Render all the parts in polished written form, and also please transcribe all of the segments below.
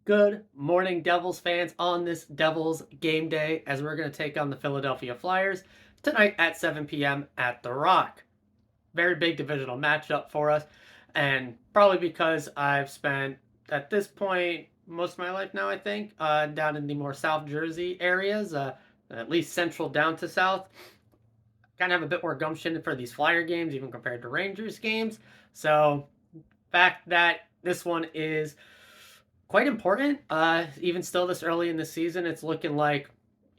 Good morning, Devils fans, on this Devils game day as we're going to take on the Philadelphia Flyers tonight at 7 p.m. at The Rock. Very big divisional matchup for us, and probably because I've spent, at this point, most of my life now, I think, down in the more South Jersey areas, at least central down to south. Kind of have a bit more gumption for these Flyer games, even compared to Rangers games. So, fact that this one is quite important. Even still, this early in the season, it's looking like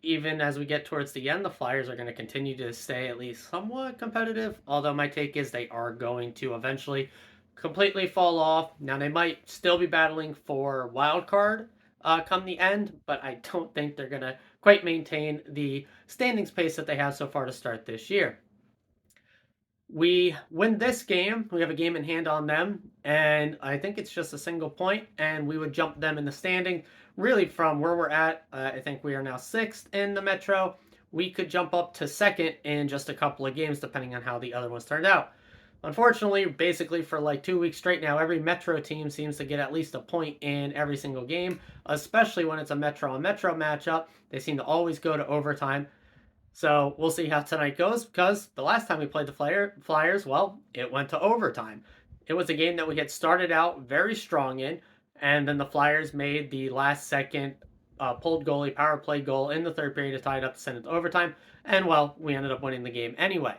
even as we get towards the end, the Flyers are going to continue to stay at least somewhat competitive. Although my take is they are going to eventually completely fall off. Now they might still be battling for wild card come the end, but I don't think they're going to quite maintain the standings pace that they have so far to start this year. We win this game. We have a game in hand on them, and I think it's just a single point, and we would jump them in the standing. Really, from where we're at, I think we are now sixth in the Metro. We could jump up to second in just a couple of games, depending on how the other ones turned out. Unfortunately, basically for like 2 weeks straight now, every Metro team seems to get at least a point in every single game, especially when it's a Metro on Metro matchup. They seem to always go to overtime. So we'll see how tonight goes, because the last time we played the Flyers, well, it went to overtime. It was a game that we had started out very strong in, and then the Flyers made the last second pulled goalie power play goal in the third period to tie it up to send it to overtime, and well, we ended up winning the game anyway.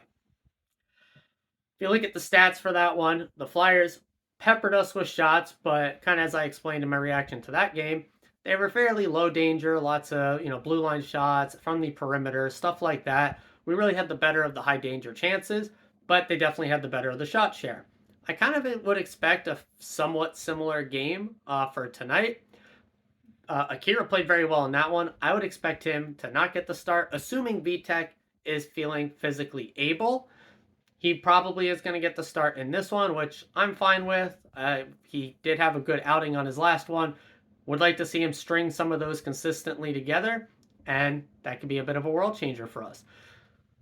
If you look at the stats for that one, the Flyers peppered us with shots, but kind of as I explained in my reaction to that game, they were fairly low danger, lots of, blue line shots from the perimeter, stuff like that. We really had the better of the high danger chances, but they definitely had the better of the shot share. I kind of would expect a somewhat similar game for tonight. Akira played very well in that one. I would expect him to not get the start, assuming Vitek is feeling physically able. He probably is going to get the start in this one, which I'm fine with. He did have a good outing on his last one. Would like to see him string some of those consistently together, and that could be a bit of a world changer for us.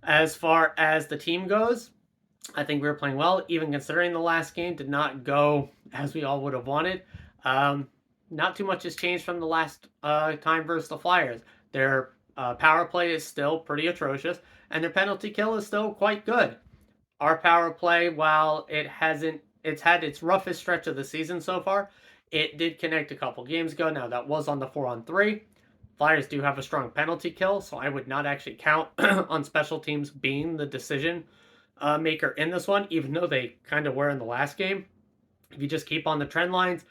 As far as the team goes, I think we were playing well, even considering the last game did not go as we all would have wanted. Not too much has changed from the last time versus the Flyers. Their power play is still pretty atrocious, and their penalty kill is still quite good. Our power play, while it's had its roughest stretch of the season so far, it did connect a couple games ago. Now, that was on the 4-on-3. Flyers do have a strong penalty kill, so I would not actually count on special teams being the decision maker in this one, even though they kind of were in the last game. If you just keep on the trend lines,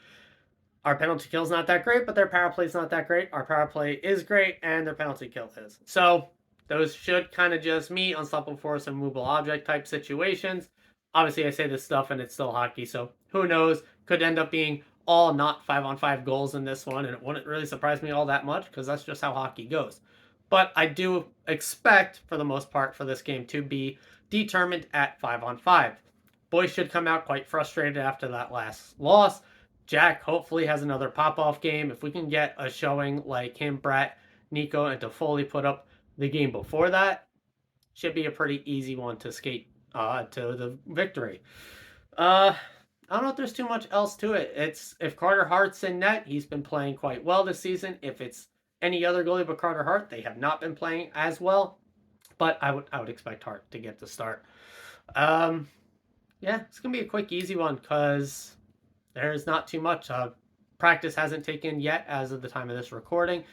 our penalty kill is not that great, but their power play is not that great. Our power play is great, and their penalty kill is. So those should kind of just meet unstoppable force and movable object type situations. Obviously, I say this stuff, and it's still hockey, so who knows? Could end up being all not 5-on-5 goals in this one, and it wouldn't really surprise me all that much because that's just how hockey goes. But I do expect, for the most part, for this game to be determined at 5-on-5. Boys should come out quite frustrated after that last loss. Jack hopefully has another pop-off game. If we can get a showing like him, Brett, Nico, and Toffoli put up the game before that, should be a pretty easy one to skate to the victory. I don't know if there's too much else to it. It's if Carter Hart's in net, he's been playing quite well this season. If it's any other goalie but Carter Hart, they have not been playing as well. But I would expect Hart to get the start. Yeah, it's gonna be a quick, easy one because there's not too much. Practice hasn't taken yet as of the time of this recording,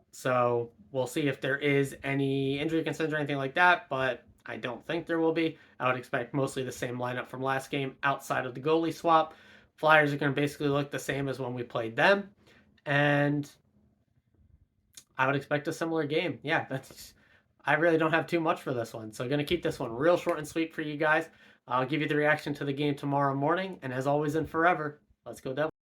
so we'll see if there is any injury concerns or anything like that. But I don't think there will be. I would expect mostly the same lineup from last game outside of the goalie swap. Flyers are going to basically look the same as when we played them. And I would expect a similar game. Yeah, I really don't have too much for this one. So going to keep this one real short and sweet for you guys. I'll give you the reaction to the game tomorrow morning. And as always and forever, let's go Devils.